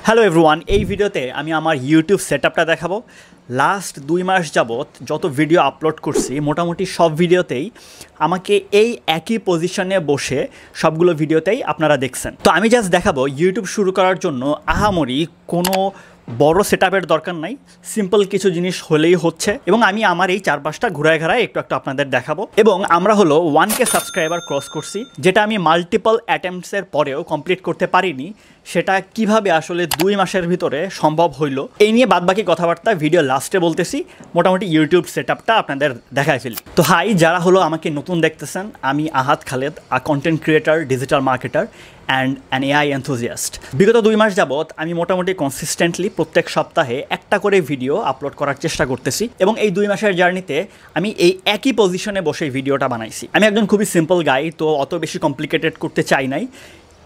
Hello everyone, এই ভিডিওতে আমি আমার ইউটিউব সেটআপটা দেখাবো। লাস্ট 2 মাস যাবত যত ভিডিও আপলোড করছি মোটামুটি সব ভিডিওতেই আমাকে এই একই পজিশনে বসে সবগুলো ভিডিওতেই আপনারা দেখছেন। তো আমি জাস্ট দেখাবো ইউটিউব শুরু করার জন্য আহামরি কোনো বড় সেটআপের দরকার নাই, সিম্পল কিছু জিনিস হলেই হচ্ছে। এবং আমি আমার এই চারপাশটা ঘুরায় ঘুরায় একটু একটু আপনাদের দেখাবো। এবং আমরা হলো 1K সাবস্ক্রাইবার ক্রস করছি, যেটা আমি মাল্টিপল অ্যাটেম্পটসের পরেও কমপ্লিট করতে পারিনি। সেটা কিভাবে আসলে 2 মাসের ভিতরে সম্ভব হইল, এই নিয়ে বাদবাকি কথাবার্তা ভিডিও লাস্টে বলতেছি। মোটামুটি ইউটিউব সেটআপটা আপনাদের দেখায় ফেলি। তো হাই, যারা হলো আমাকে নতুন দেখতেছেন, আমি Ahad Khaled, a content creator, digital marketer and an AI enthusiast. বিগত 2 মাস যাবৎ আমি মোটামুটি কনসিস্টেন্টলি প্রত্যেক সপ্তাহে একটা করে ভিডিও আপলোড করার চেষ্টা করতেছি। এবং এই 2 মাসের জার্নিতে আমি এই একই পজিশনে বসে ভিডিওটা বানাইছি। আমি একজন খুবই সিম্পল গাই, তো অত বেশি কমপ্লিকেটেড করতে চাই নাই।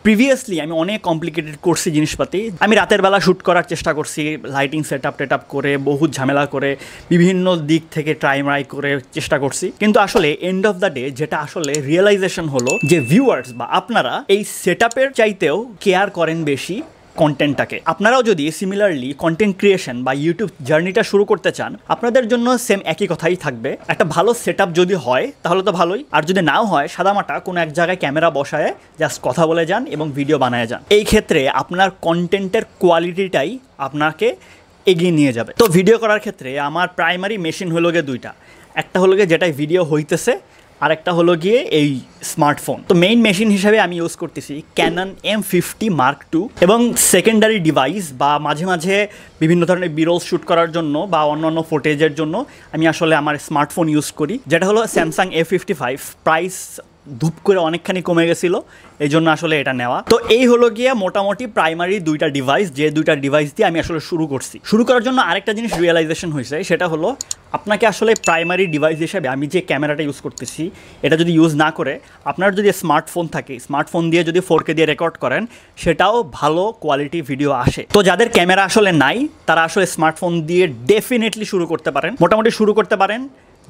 প্রিভিয়াসলি আমি অনেক কমপ্লিকেটেড করছি জিনিসপাতি। আমি রাতের বেলা শ্যুট করার চেষ্টা করছি, লাইটিং সেটআপ করে বহুত ঝামেলা করে বিভিন্ন দিক থেকে ট্রাই করে চেষ্টা করছি। কিন্তু আসলে এন্ড অফ দ্য ডে যেটা আসলে রিয়েলাইজেশন হলো যে ভিউয়ার্স বা আপনারা এই সেটআপের চাইতেও কেয়ার করেন বেশি কন্টেন্টটাকে। আপনারাও যদি সিমিলারলি কন্টেন্ট ক্রিয়েশন বা ইউটিউব জার্নিটা শুরু করতে চান, আপনাদের জন্য সেম একই কথাই থাকবে। একটা ভালো সেটআপ যদি হয় তাহলে তো ভালোই, আর যদি নাও হয় সাদামাটা কোনো এক জায়গায় ক্যামেরা বসায় জাস্ট কথা বলে যান এবং ভিডিও বানায় যান। এই ক্ষেত্রে আপনার কন্টেন্টের কোয়ালিটিটাই আপনাকে এগিয়ে নিয়ে যাবে। তো ভিডিও করার ক্ষেত্রে আমার প্রাইমারি মেশিন হলো গিয়ে 2টা। একটা হলো গিয়ে যেটাই ভিডিও হইতেছে, আরেকটা হলো গিয়ে এই স্মার্টফোন। তো মেইন মেশিন হিসেবে আমি ইউজ করতেছি ক্যানন M50 Mark II, এবং সেকেন্ডারি ডিভাইস বা মাঝে মাঝে বিভিন্ন ধরনের বিরল শ্যুট করার জন্য বা অন্যান্য ফুটেজের জন্য আমি আসলে আমার স্মার্টফোন ইউজ করি, যেটা হলো স্যামসাং A55। প্রাইস ধূপ করে অনেকখানি কমে গেছিলো, এই জন্য আসলে এটা নেওয়া। তো এই হলো গিয়ে মোটামুটি প্রাইমারি 2টা ডিভাইস, যে 2টা ডিভাইস দিয়ে আমি আসলে শুরু করছি। শুরু করার জন্য আরেকটা জিনিস রিয়েলাইজেশন হয়েছে, সেটা হলো আপনাকে আসলে প্রাইমারি ডিভাইস হিসেবে আমি যে ক্যামেরাটা ইউজ করতেছি এটা যদি ইউজ না করে আপনার যদি স্মার্টফোন থাকে, স্মার্টফোন দিয়ে যদি 4K দিয়ে রেকর্ড করেন সেটাও ভালো কোয়ালিটি ভিডিও আসে। তো যাদের ক্যামেরা আসলে নাই তারা আসলে স্মার্টফোন দিয়ে ডেফিনেটলি শুরু করতে পারেন। মোটামুটি শুরু করতে পারেন,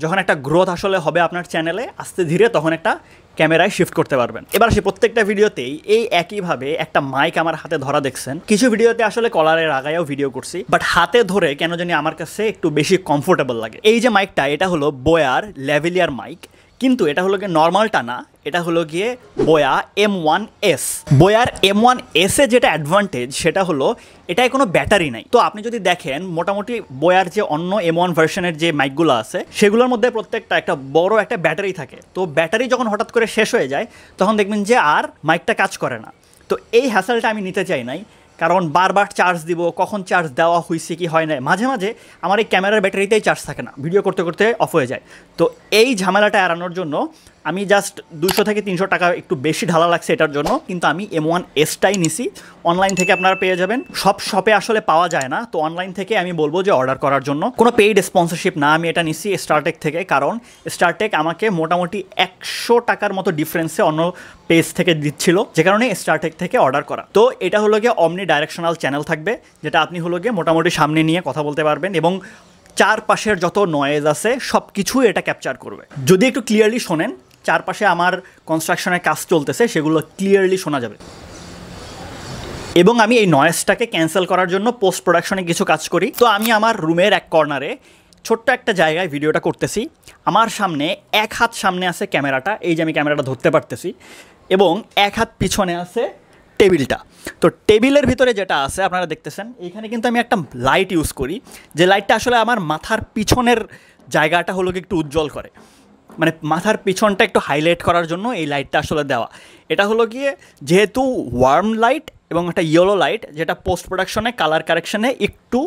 যখন একটা গ্রোথ আসলে হবে আপনার চ্যানেলে আস্তে ধীরে, তখন একটা ক্যামেরায় শিফট করতে পারবেন। এবার আসে প্রত্যেকটা ভিডিওতেই এই একইভাবে একটা মাইক আমার হাতে ধরা দেখছেন। কিছু ভিডিওতে আসলে কলারের আগায়ও ভিডিও করছি, বাট হাতে ধরে কেন জানি আমার কাছে একটু বেশি কমফোর্টেবল লাগে। এই যে মাইকটা, এটা হলো বোয়ার ল্যাভেলিয়ার মাইক, কিন্তু এটা হলো গিয়ে নর্মালটা না, এটা হলো গিয়ে বোয়া M1S। বোয়ার M1S এ যেটা অ্যাডভান্টেজ সেটা হলো এটায় কোনো ব্যাটারি নাই। তো আপনি যদি দেখেন মোটামুটি বোয়ার যে অন্য M1 ভার্সনের যে মাইকগুলো আছে সেগুলোর মধ্যে প্রত্যেকটা একটা বড় একটা ব্যাটারি থাকে। তো ব্যাটারি যখন হঠাৎ করে শেষ হয়ে যায় তখন দেখবেন যে আর মাইকটা কাজ করে না। তো এই হ্যাসেলটা আমি নিতে চাই নাই, কারণ বারবার চার্জ দিব, কখন চার্জ দেওয়া হয়েছে কি হয় না, মাঝে মাঝে আমার এই ক্যামেরার ব্যাটারিতেই চার্জ থাকে না, ভিডিও করতে করতে অফ হয়ে যায়। তো এই ঝামেলাটা এড়ানোর জন্য আমি জাস্ট 200 থেকে 300 টাকা একটু বেশি ঢালা লাগছে এটার জন্য, কিন্তু আমি M1Sটাই নিছি। অনলাইন থেকে আপনারা পেয়ে যাবেন, সব শপে আসলে পাওয়া যায় না, তো অনলাইন থেকে আমি বলবো যে অর্ডার করার জন্য। কোনো পেইড স্পন্সরশিপ না, আমি এটা নিছি স্টারটেক থেকে, কারণ স্টারটেক আমাকে মোটামুটি 100 টাকার মতো ডিফারেন্সে অন্য পেজ থেকে দিচ্ছিল, যে কারণে স্টারটেক থেকে অর্ডার করা। তো এটা হলো গিয়ে অমনি ডাইরেকশনাল চ্যানেল থাকবে, যেটা আপনি হলো গিয়ে মোটামুটি সামনে নিয়ে কথা বলতে পারবেন, এবং চারপাশের যত নয়েজ আছে সব কিছুই এটা ক্যাপচার করবে। যদি একটু ক্লিয়ারলি শোনেন, চারপাশে আমার কনস্ট্রাকশনের কাজ চলতেছে সেগুলো ক্লিয়ারলি শোনা যাবে। এবং আমি এই নয়েজটাকে ক্যান্সেল করার জন্য পোস্ট প্রোডাকশনে কিছু কাজ করি। তো আমি আমার রুমের এক কর্নারে ছোট্ট একটা জায়গায় ভিডিওটা করতেছি। আমার সামনে এক হাত সামনে আছে ক্যামেরাটা, এই যে আমি ক্যামেরাটা ধরতে পারতেছি, এবং এক হাত পিছনে আছে টেবিলটা। তো টেবিলের ভিতরে যেটা আছে আপনারা দেখতেছেন, এইখানে কিন্তু আমি একটা লাইট ইউজ করি, যে লাইটটা আসলে আমার মাথার পিছনের জায়গাটা হলো একটু উজ্জ্বল করে, মানে মাথার পিছনটা একটু হাইলাইট করার জন্য এই লাইটটা আসলে দেওয়া। এটা হলো গিয়ে যেহেতু ওয়ার্ম লাইট এবং একটা ইয়েলো লাইট, যেটা পোস্ট প্রোডাকশনে কালার কারেকশনে একটু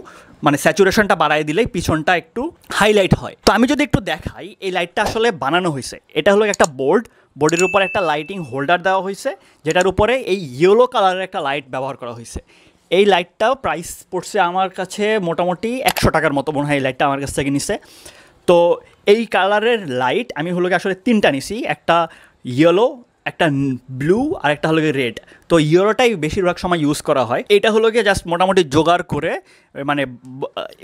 মানে স্যাচুরেশনটা বাড়ায় দিলেই পিছনটা একটু হাইলাইট হয়। তো আমি যদি একটু দেখাই, এই লাইটটা আসলে বানানো হয়েছে, এটা হলো একটা বোর্ডের উপর একটা লাইটিং হোল্ডার দেওয়া হয়েছে, যেটার উপরে এই ইয়েলো কালারের একটা লাইট ব্যবহার করা হয়েছে। এই লাইটটাও প্রাইস পড়ছে আমার কাছে মোটামুটি 100 টাকার মতো মনে হয়, এই লাইটটা আমার কাছ থেকে নিছে। তো এই কালারের লাইট আমি হলো আসলে 3টা নিছি, একটা ইয়েলো, একটা ব্লু আর একটা হলো গিয়ে রেড। তো ইয়েলোটাই বেশিরভাগ সময় ইউজ করা হয়। এটা হলো গিয়ে জাস্ট মোটামুটি জোগাড় করে মানে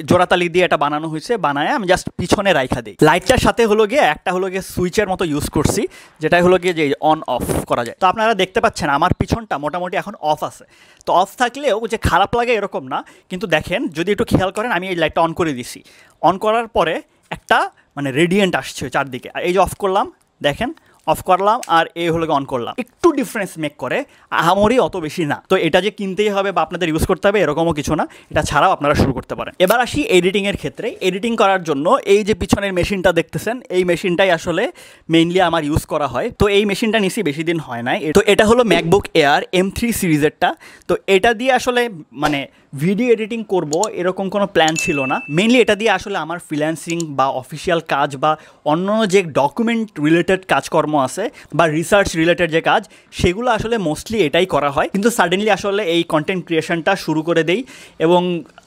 জোড়াতালি দিয়ে এটা বানানো হয়েছে, বানায় আমি জাস্ট পিছনে রাইখা দিই। লাইটটার সাথে হলো গিয়ে একটা হলো গিয়ে সুইচের মতো ইউজ করছি, যেটা হলো গিয়ে যে অন অফ করা যায়। তো আপনারা দেখতে পাচ্ছেন আমার পিছনটা মোটামুটি এখন অফ আছে। তো অফ থাকলেও যে খারাপ লাগে এরকম না, কিন্তু দেখেন যদি একটু খেয়াল করেন আমি এই লাইটটা অন করে দিছি, অন করার পরে একটা মানে রেডিয়েন্ট আসছে চারদিকে। আর এই যে অফ করলাম, দেখেন অফ করলাম আর এই হলো অন করলাম, একটু ডিফারেন্স মেক করে, আহামরি অত বেশি না। তো এটা যে কিনতেই হবে বা আপনাদের ইউজ করতে হবে এরকমও কিছু না, এটা ছাড়াও আপনারা শুরু করতে পারেন। এবার আসি এডিটিংয়ের ক্ষেত্রে। এডিটিং করার জন্য এই যে পিছনের মেশিনটা দেখতেছেন, এই মেশিনটাই আসলে মেইনলি আমার ইউজ করা হয়। তো এই মেশিনটা নিছি বেশি দিন হয় নাই। তো এটা হলো ম্যাকবুক এয়ার M3 সিরিজেরটা। তো এটা দিয়ে আসলে মানে ভিডিও এডিটিং করব এরকম কোনো প্ল্যান ছিল না। মেইনলি এটা দিয়ে আসলে আমার ফ্রিল্যান্সিং বা অফিসিয়াল কাজ বা অন্য যে ডকুমেন্ট রিলেটেড কাজকর্ম আছে বা রিসার্চ রিলেটেড যে কাজ, সেগুলো আসলে মোস্টলি এটাই করা হয়। কিন্তু সাডেনলি আসলে এই কন্টেন্ট ক্রিয়েশনটা শুরু করে দেই এবং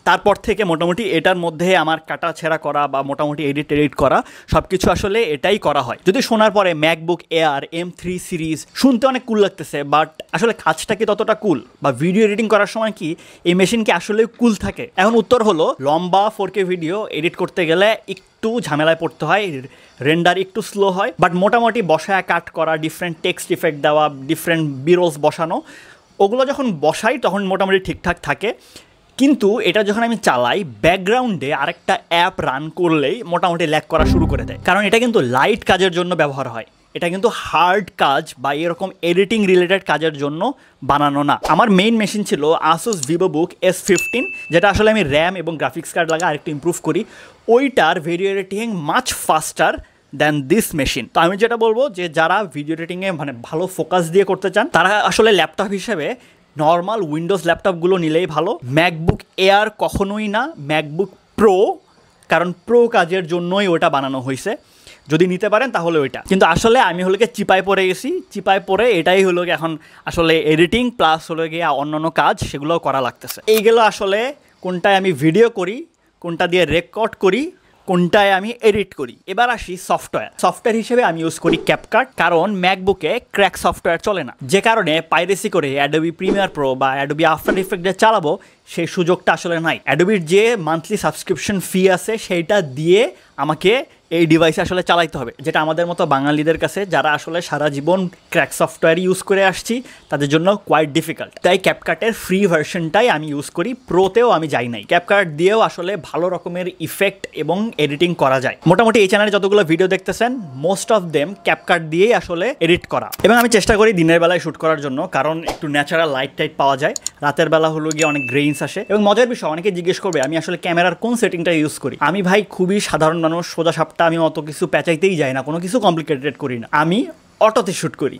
তারপর থেকে মোটামুটি এটার মধ্যে আমার কাটা ছেঁড়া করা বা মোটামুটি এডিট করা সব কিছু আসলে এটাই করা হয়। যদি শোনার পরে ম্যাকবুক এয়ার M3 সিরিজ শুনতে অনেক কুল লাগতেছে, বাট আসলে কাজটা কি ততটা কুল, বা ভিডিও এডিটিং করার সময় কি এই মেশিন কি আসলে কুল থাকে? এখন উত্তর হলো, লম্বা 4K ভিডিও এডিট করতে গেলে একটু ঝামেলায় পড়তে হয়, রেন্ডার একটু স্লো হয়, বাট মোটামুটি বসায় কাট করা, ডিফারেন্ট টেক্সট ইফেক্ট দেওয়া, ডিফারেন্ট বিরোলস বসানো, ওগুলো যখন বসাই তখন মোটামুটি ঠিকঠাক থাকে। কিন্তু এটা যখন আমি চালাই ব্যাকগ্রাউন্ডে আরেকটা অ্যাপ রান করলেই মোটামুটি ল্যাগ করা শুরু করে দেয়। কারণ এটা কিন্তু লাইট কাজের জন্য ব্যবহার হয়, এটা কিন্তু হার্ড কাজ বা এরকম এডিটিং রিলেটেড কাজের জন্য বানানো না। আমার মেইন মেশিন ছিল Asus VivoBook S15, যেটা আসলে আমি র্যাম এবং গ্রাফিক্স কার্ড লাগা আরেকটু ইমপ্রুভ করি। ওইটার video editing much ফাস্টার than this machine. তো আমি যেটা বলবো যে যারা ভিডিও এডিটিংয়ে মানে ভালো ফোকাস দিয়ে করতে চান, তারা আসলে ল্যাপটপ হিসেবে নর্মাল উইন্ডোজ ল্যাপটপগুলো নিলেই ভালো। ম্যাকবুক এয়ার কখনোই না, ম্যাকবুক প্রো, কারণ প্রো কাজের জন্যই ওটা বানানো হয়েছে। যদি নিতে পারেন তাহলে ওইটা। কিন্তু আসলে আমি হলো গিয়ে চিপায় পড়ে গেছি, চিপায় পড়ে এটাই হলো গিয়ে এখন আসলে এডিটিং প্লাস হলো গিয়ে অন্যান্য কাজ সেগুলোও করা লাগতেছে। এইগুলো আসলে কোনটায় আমি ভিডিও করি, কোনটা দিয়ে রেকর্ড করি, কোনটায় আমি এডিট করি। এবার আসি সফটওয়্যার হিসেবে আমি ইউজ করি ক্যাপকাট, কারণ ম্যাকবুকে ক্র্যাক সফটওয়্যার চলে না, যে কারণে পাইরেসি করে অ্যাডোবি প্রিমিয়ার প্রো বা অ্যাডোবি আফটার ইফেক্ট যে চালাবো সেই সুযোগটা আসলে নাই। অ্যাডোবির যে মান্থলি সাবস্ক্রিপশন ফি আছে সেইটা দিয়ে আমাকে এই ডিভাইসে আসলে চালাইতে হবে, যেটা আমাদের মতো বাঙালিদের কাছে যারা আসলে সারা জীবন ক্র্যাক সফটওয়্যার ইউজ করে আসছি তাদের জন্য কোয়াইট ডিফিকাল্ট। তাই ক্যাপকাটের ফ্রি ভার্সনটাই আমি ইউজ করি, প্রোতেও আমি যাই নাই। ক্যাপকাট দিয়েও আসলে ভালো রকমের ইফেক্ট এবং এডিটিং করা যায়। মোটামুটি এই চ্যানেলে যতগুলো ভিডিও দেখতেছেন মোস্ট অফ দেম ক্যাপকাট দিয়েই আসলে এডিট করা। এবং আমি চেষ্টা করি দিনের বেলায় শ্যুট করার জন্য, কারণ একটু ন্যাচারাল লাইট টাইট পাওয়া যায়। রাতের বেলা হলো গিয়ে অনেক গ্রেইনস আসে। এবং মজার বিষয়, অনেকে জিজ্ঞেস করবে আমি আসলে ক্যামেরার কোন সেটিংটা ইউজ করি। আমি ভাই খুবই সাধারণ মানুষ, সোজা সাপটা, আমি অত কিছু প্যাঁচাইতেই যাই না, কোনো কিছু কমপ্লিকেটেড করি না। আমি অটোতে শ্যুট করি,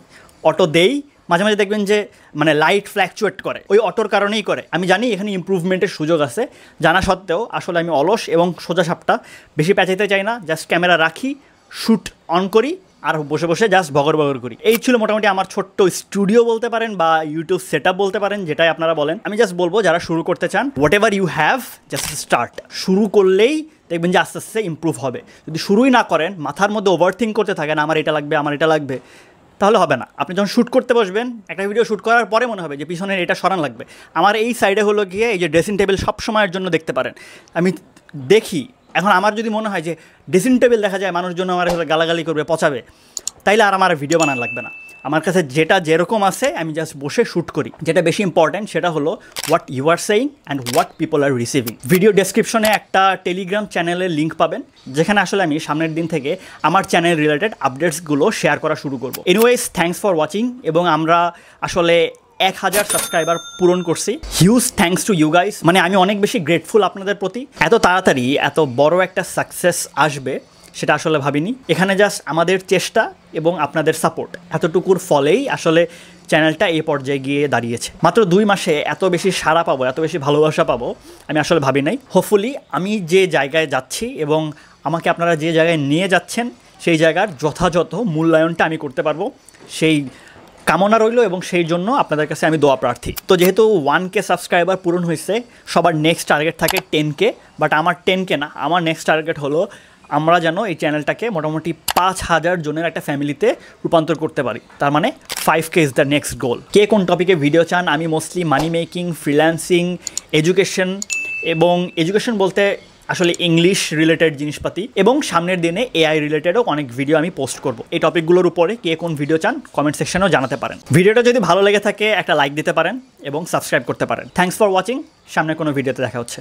অটো দেই, মাঝে মাঝে দেখবেন যে মানে লাইট ফ্ল্যাকচুয়েট করে, ওই অটোর কারণেই করে। আমি জানি এখানে ইমপ্রুভমেন্টের সুযোগ আছে, জানা সত্ত্বেও আসলে আমি অলস এবং সোজা সাপটা, বেশি প্যাঁচাইতে চাই না। জাস্ট ক্যামেরা রাখি, শ্যুট অন করি আর বসে বসে জাস্ট বগর করি। এই ছিল মোটামুটি আমার ছোট্ট স্টুডিও বলতে পারেন বা ইউটিউব সেট আপ বলতে পারেন, যেটাই আপনারা বলেন। আমি জাস্ট বলবো যারা শুরু করতে চান, whatever you have, just start. শুরু করলেই দেখবেন যে আস্তে আস্তে ইমপ্রুভ হবে। যদি শুরুই না করেন, মাথার মধ্যে ওভারথিঙ্ক করতে থাকেন আমার এটা লাগবে, তাহলে হবে না। আপনি যখন শ্যুট করতে বসবেন, একটা ভিডিও শ্যুট করার পরে মনে হবে যে পিছনের এটা সরান লাগবে। আমার এই সাইডে হলো গিয়ে এই যে ড্রেসিং টেবিল সব সময়ের জন্য দেখতে পারেন, আমি দেখি। এখন আমার যদি মনে হয় যে ড্রেসিং টেবিল দেখা যায় মানুষজন আমার গালাগালি করবে, পচাবে, তাইলে আর আমার ভিডিও বানানো লাগবে না। আমার কাছে যেটা যেরকম আছে আমি জাস্ট বসে শ্যুট করি। যেটা বেশি ইম্পর্ট্যান্ট সেটা হলো what you are saying and what people are receiving. Video ডেসক্রিপশনে একটা টেলিগ্রাম চ্যানেলের লিঙ্ক পাবেন, যেখানে আসলে আমি সামনের দিন থেকে আমার চ্যানেল রিলেটেড আপডেটসগুলো শেয়ার করা শুরু করবো। Anyways, thanks for watching. এবং আমরা আসলে 1000 সাবস্ক্রাইবার পূরণ করছি। Huge thanks to you guys. মানে আমি অনেক বেশি গ্রেটফুল আপনাদের প্রতি। এত তাড়াতাড়ি এত বড় একটা সাকসেস আসবে সেটা আসলে ভাবিনি। এখানে জাস্ট আমাদের চেষ্টা এবং আপনাদের সাপোর্ট, এতটুকুর ফলেই আসলে চ্যানেলটা এই পর্যায়ে গিয়ে দাঁড়িয়েছে। মাত্র 2 মাসে এত বেশি সাড়া পাবো, এত বেশি ভালোবাসা পাবো আমি আসলে ভাবি নাই। হোপফুলি আমি যে জায়গায় যাচ্ছি এবং আমাকে আপনারা যে জায়গায় নিয়ে যাচ্ছেন সেই জায়গার যথাযথ মূল্যায়নটা আমি করতে পারবো, সেই কামনা রইল এবং সেই জন্য আপনাদের কাছে আমি দোয়া প্রার্থী। তো যেহেতু 1K সাবস্ক্রাইবার পূরণ হয়েছে, সবার নেক্সট টার্গেট থাকে 10K, বাট আমার 10K না, আমার নেক্সট টার্গেট হলো আমরা যেন এই চ্যানেলটাকে মোটামুটি 5,000 জনের একটা ফ্যামিলিতে রূপান্তর করতে পারি। তার মানে 5K is the next goal. কে কোন টপিকে ভিডিও চান? আমি mostly money making, freelancing, education, এবং এডুকেশন বলতে আসলে ইংলিশ রিলেটেড জিনিসপাতি, এবং সামনের দিনে AI রিলেটেডও অনেক ভিডিও আমি পোস্ট করব। এই টপিকগুলোর উপরে কে কোন ভিডিও চান কমেন্ট সেকশনেও জানাতে পারেন। ভিডিওটা যদি ভালো লেগে থাকে একটা লাইক দিতে পারেন এবং সাবস্ক্রাইব করতে পারেন। Thanks for watching. সামনে কোনো ভিডিওতে দেখা হচ্ছে।